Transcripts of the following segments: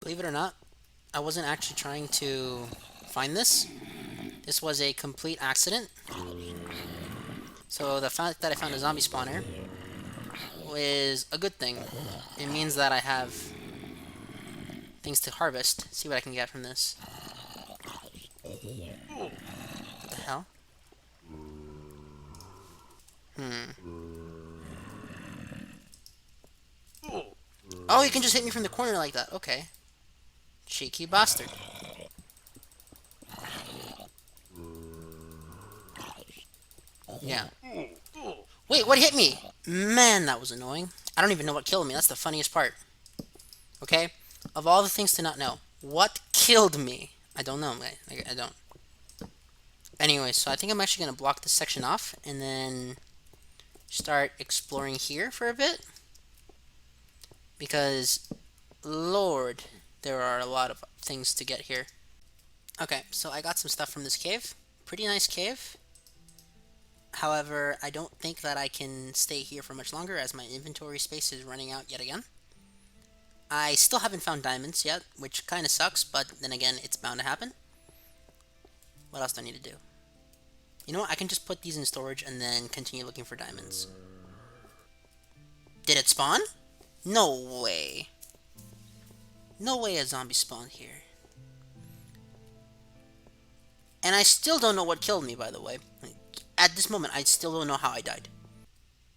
Believe it or not, I wasn't actually trying to find this. This was a complete accident. So the fact that I found a zombie spawner is a good thing. It means that I have things to harvest. See what I can get from this. What the hell? Hmm. Oh, you can just hit me from the corner like that. Okay. Cheeky bastard. Yeah. Wait, what hit me? Man, that was annoying. I don't even know what killed me. That's the funniest part. Okay? Of all the things to not know, what killed me? I don't know, man. I don't. Anyway, so I think I'm actually going to block this section off and then start exploring here for a bit. Because, Lord, there are a lot of things to get here. Okay, so I got some stuff from this cave. Pretty nice cave. However, I don't think that I can stay here for much longer as my inventory space is running out yet again. I still haven't found diamonds yet, which kind of sucks, but then again, it's bound to happen. What else do I need to do? You know what? I can just put these in storage and then continue looking for diamonds. Did it spawn? No way. No way a zombie spawned here. And I still don't know what killed me, by the way. At this moment, I still don't know how I died.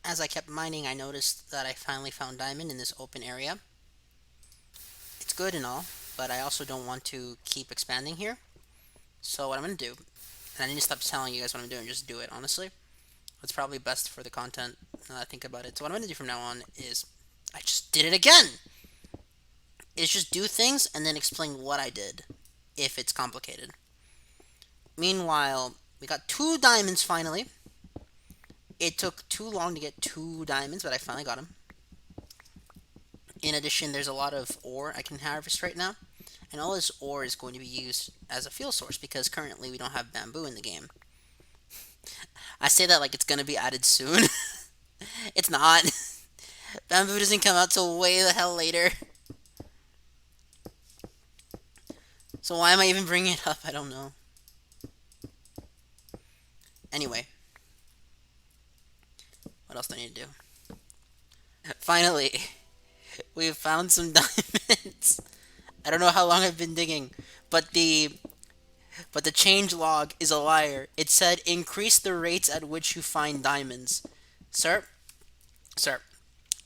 As I kept mining, I noticed that I finally found diamond in this open area. It's good and all, but I also don't want to keep expanding here. So what I'm going to do, and I need to stop telling you guys what I'm doing, just do it, honestly. It's probably best for the content, now that I think about it. So what I'm going to do from now on is, I just did it again! Is just do things and then explain what I did, if it's complicated. Meanwhile, we got 2 diamonds finally. It took too long to get 2 diamonds, but I finally got them. In addition, there's a lot of ore I can harvest right now. And all this ore is going to be used as a fuel source because currently we don't have bamboo in the game. I say that like it's going to be added soon. It's not. Bamboo doesn't come out till way the hell later. So why am I even bringing it up? I don't know. Anyway, what else do I need to do? Finally, we've found some diamonds. I don't know how long I've been digging, but the change log is a liar. It said increase the rates at which you find diamonds. Sir, sir,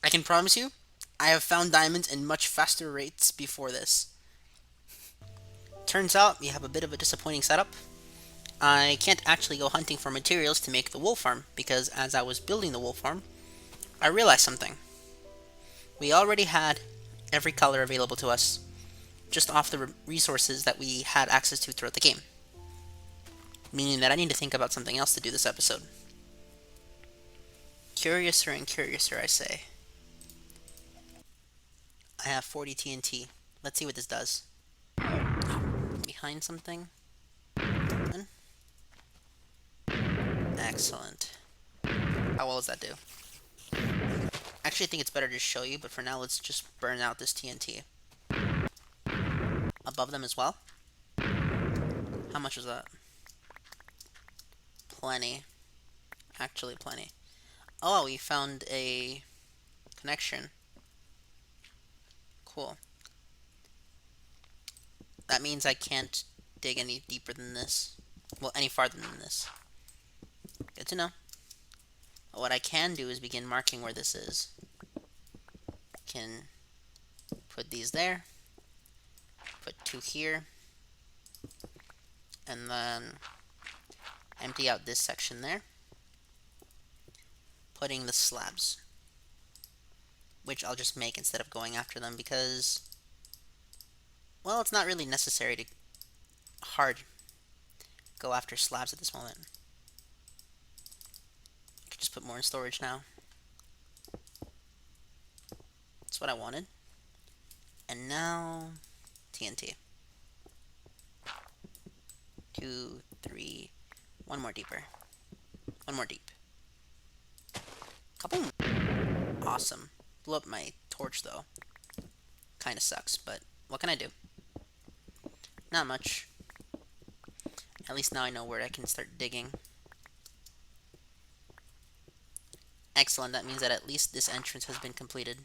I can promise you, I have found diamonds in much faster rates before this. Turns out we have a bit of a disappointing setup. I can't actually go hunting for materials to make the wool farm because as I was building the wool farm, I realized something. We already had every color available to us just off the resources that we had access to throughout the game. Meaning that I need to think about something else to do this episode. Curiouser and curiouser, I say. I have 40 TNT. Let's see what this does. Behind something? Excellent. How well does that do? Actually, I think it's better to show you, but for now, let's just burn out this TNT. Above them as well? How much is that? Plenty. Actually, plenty. Oh, we found a connection. Cool. That means I can't dig any deeper than this. Well, any farther than this. Good to know. What I can do is begin marking where this is. Can put these there. Put 2 here. And then empty out this section there. Putting the slabs. Which I'll just make instead of going after them because, well, it's not really necessary to hard go after slabs at this moment. I could just put more in storage now. That's what I wanted. And now, TNT. 2, 3, 1 more deeper. 1 more deep. Kaboom! Awesome. Blew up my torch though. Kinda sucks, but what can I do? Not much. At least now I know where I can start digging. Excellent, that means that at least this entrance has been completed.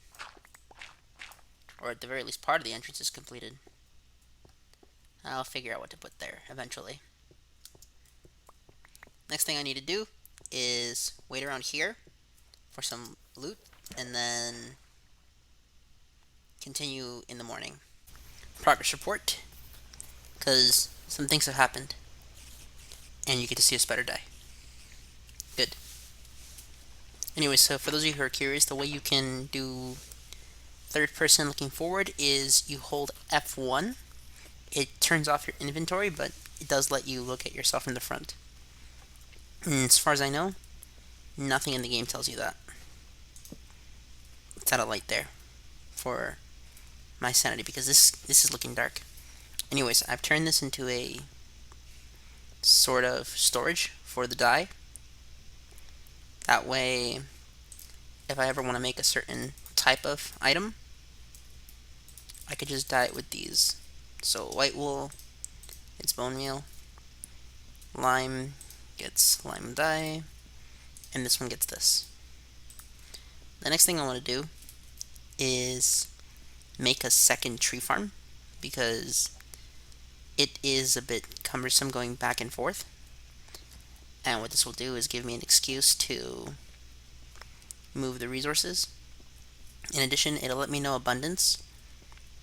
Or at the very least part of the entrance is completed. I'll figure out what to put there eventually. Next thing I need to do is wait around here for some loot and then continue in the morning. Progress report, because some things have happened and you get to see a spider die. Good. Anyway, so for those of you who are curious, the way you can do third person looking forward is you hold F1. It turns off your inventory, but it does let you look at yourself in the front. And as far as I know, nothing in the game tells you that. It's out of light there for my sanity because this is looking dark. Anyways, I've turned this into a sort of storage for the die. That way, if I ever want to make a certain type of item, I could just dye it with these. So white wool gets bone meal, lime gets lime dye, and this one gets this. The next thing I want to do is make a second tree farm because it is a bit cumbersome going back and forth. And what this will do is give me an excuse to move the resources. In addition, it'll let me know abundance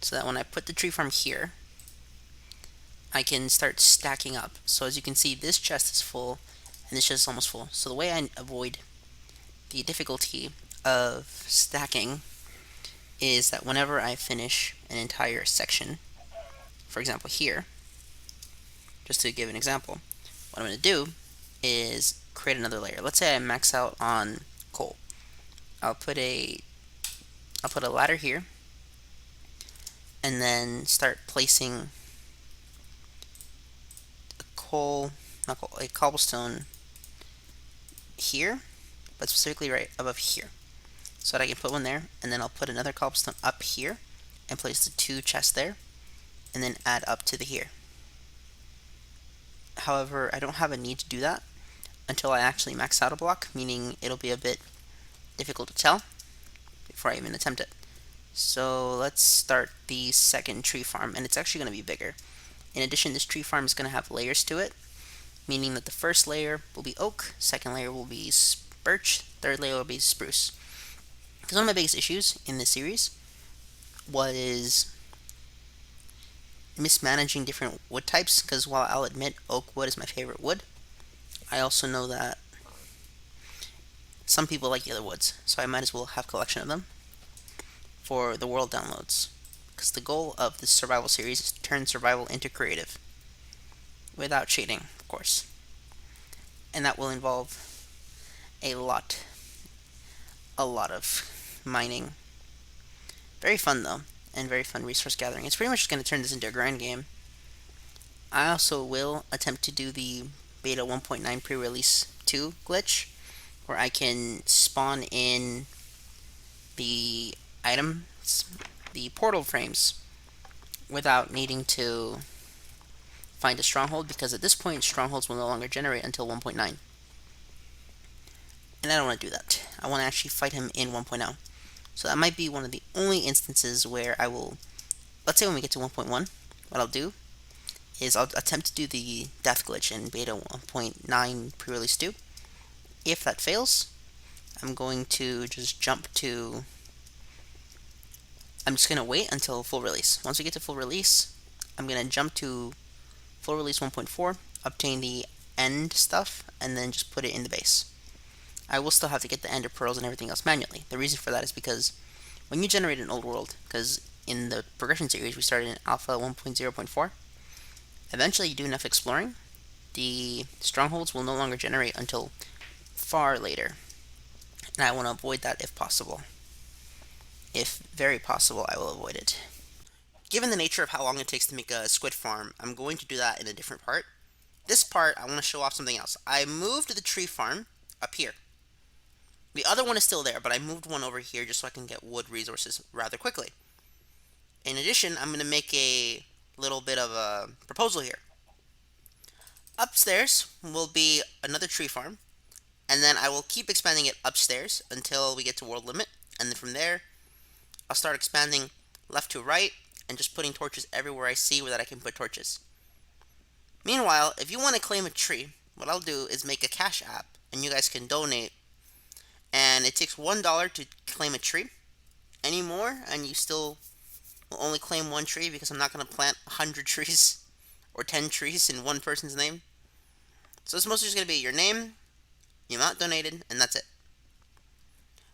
so that when I put the tree farm here, I can start stacking up. So as you can see, this chest is full and this chest is almost full. So the way I avoid the difficulty of stacking is that whenever I finish an entire section, for example here, just to give an example, what I'm going to do is create another layer. Let's say I max out on coal. I'll put a ladder here and then start placing a cobblestone here, but specifically right above here, so that I can put one there, and then I'll put another cobblestone up here and place the two chests there, and then add up to the here. However, I don't have a need to do that until I actually max out a block, meaning it'll be a bit difficult to tell before I even attempt it. So let's start the second tree farm, and it's actually going to be bigger. In addition, this tree farm is going to have layers to it, meaning that the first layer will be oak, second layer will be birch, third layer will be spruce. Because one of my biggest issues in this series was mismanaging different wood types, because while I'll admit oak wood is my favorite wood, I also know that some people like the other woods, so I might as well have a collection of them for the world downloads. Because the goal of this survival series is to turn survival into creative. Without cheating, of course. And that will involve a lot of mining. Very fun though, and very fun resource gathering. It's pretty much just going to turn this into a grind game. I also will attempt to do the beta 1.9 pre-release 2 glitch, where I can spawn in the items, the portal frames, without needing to find a stronghold, because at this point strongholds will no longer generate until 1.9. And I don't want to do that. I want to actually fight him in 1.0. So that might be one of the only instances where I will, let's say when we get to 1.1, what I'll do is I'll attempt to do the death glitch in beta 1.9 pre-release 2. If that fails, I'm going to just I'm just going to wait until full release. Once we get to full release, I'm going to jump to full release 1.4, obtain the end stuff, and then just put it in the base. I will still have to get the ender pearls and everything else manually. The reason for that is because when you generate an old world, because in the progression series we started in alpha 1.0.4, eventually you do enough exploring, the strongholds will no longer generate until far later. And I want to avoid that if possible. If very possible, I will avoid it. Given the nature of how long it takes to make a squid farm, I'm going to do that in a different part. This part, I want to show off something else. I moved the tree farm up here. The other one is still there, but I moved one over here just so I can get wood resources rather quickly. In addition, I'm going to make a little bit of a proposal here. Upstairs will be another tree farm, and then I will keep expanding it upstairs until we get to world limit, and then from there, I'll start expanding left to right and just putting torches everywhere I see where that I can put torches. Meanwhile, if you want to claim a tree, what I'll do is make a cash app, and you guys can donate, and it takes $1 to claim a tree. Any more, and you still will only claim one tree because I'm not going to plant 100 trees or 10 trees in one person's name. So it's mostly just going to be your name, the amount donated, and that's it.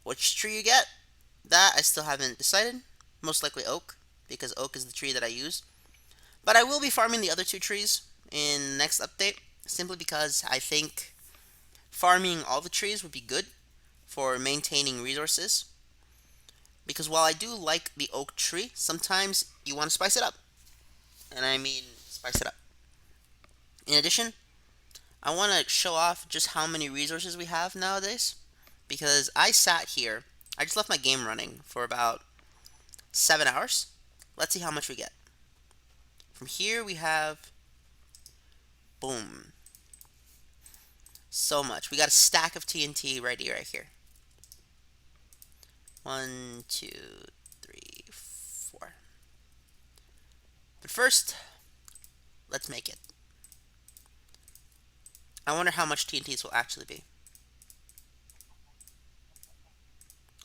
Which tree you get, that I still haven't decided. Most likely oak, because oak is the tree that I use. But I will be farming the other two trees in the next update, simply because I think farming all the trees would be good for maintaining resources. Because while I do like the oak tree, sometimes you want to spice it up. And I mean, spice it up. In addition, I want to show off just how many resources we have nowadays. Because I sat here, I just left my game running for about 7 hours. Let's see how much we get. From here we have, boom, so much. We got a stack of TNT right here. 1, 2, 3, 4. But first, let's make it. I wonder how much TNTs will actually be.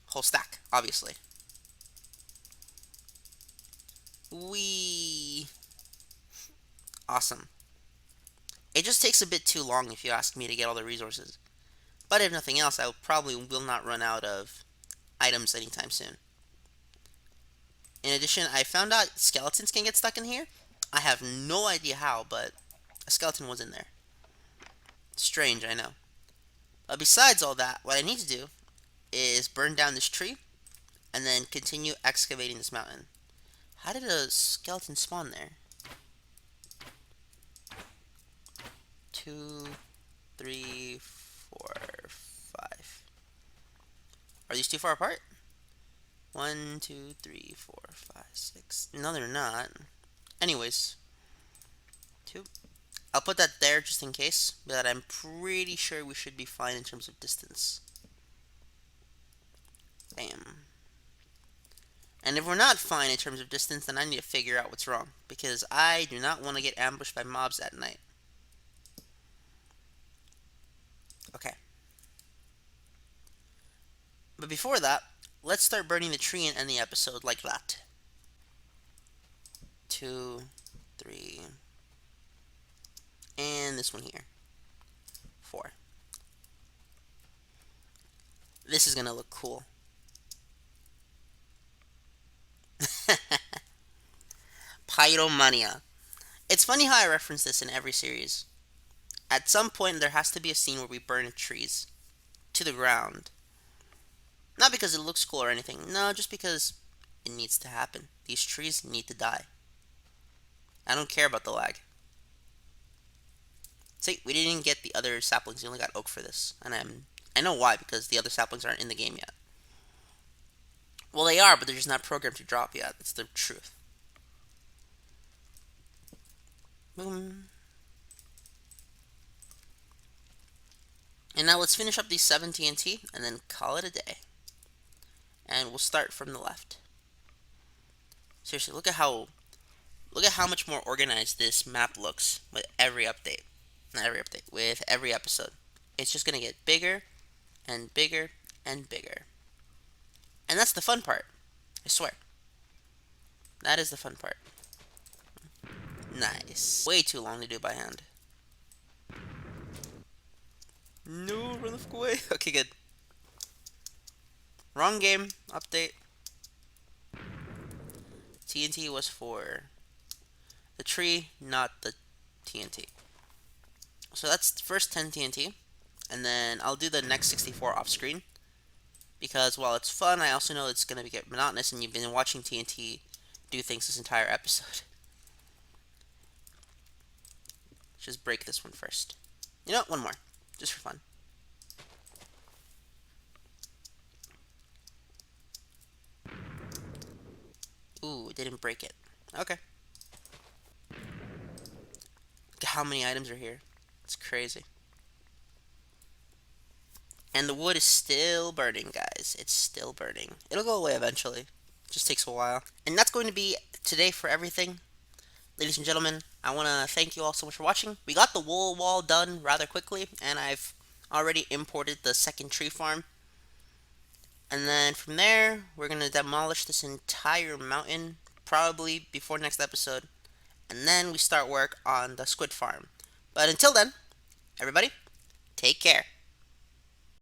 Whole stack, obviously. Whee! Awesome. It just takes a bit too long if you ask me to get all the resources. But if nothing else, I probably will not run out of items anytime soon. In addition, I found out skeletons can get stuck in here. I have no idea how, but a skeleton was in there. Strange, I know. But besides all that, what I need to do is burn down this tree and then continue excavating this mountain. How did a skeleton spawn there? 2, 3, 4, 5. Are these too far apart? 1, 2, 3, 4, 5, 6. No, they're not. Anyways, 2. I'll put that there just in case, but I'm pretty sure we should be fine in terms of distance. Bam. And if we're not fine in terms of distance, then I need to figure out what's wrong, because I do not want to get ambushed by mobs at night. Okay. But before that, let's start burning the tree and end the episode like that. 2, 3, and this one here. 4. This is gonna look cool. Pyromania. It's funny how I reference this in every series. At some point, there has to be a scene where we burn trees to the ground. Not because it looks cool or anything. No, just because it needs to happen. These trees need to die. I don't care about the lag. See, we didn't get the other saplings. We only got oak for this. And I know why, because the other saplings aren't in the game yet. Well, they are, but they're just not programmed to drop yet. That's the truth. Boom. And now let's finish up these 7 TNT and then call it a day. And we'll start from the left. Seriously, look at how much more organized this map looks with every update. Not every update, with every episode. It's just gonna get bigger and bigger and bigger. And that's the fun part. I swear. That is the fun part. Nice. Way too long to do by hand. No, run the fuck away. Okay, good. Wrong game. Update. TNT was for the tree, not the TNT. So that's the first 10 TNT. And then I'll do the next 64 off screen. Because while it's fun, I also know it's going to get monotonous and you've been watching TNT do things this entire episode. Just break this one first. You know what? One more. Just for fun. Ooh, it didn't break it. Okay. How many items are here? It's crazy. And the wood is still burning, guys. It's still burning. It'll go away eventually. Just takes a while. And that's going to be today for everything. Ladies and gentlemen, I want to thank you all so much for watching. We got the wool wall done rather quickly, and I've already imported the second tree farm. And then from there, we're going to demolish this entire mountain, probably before next episode. And then we start work on the squid farm. But until then, everybody, take care.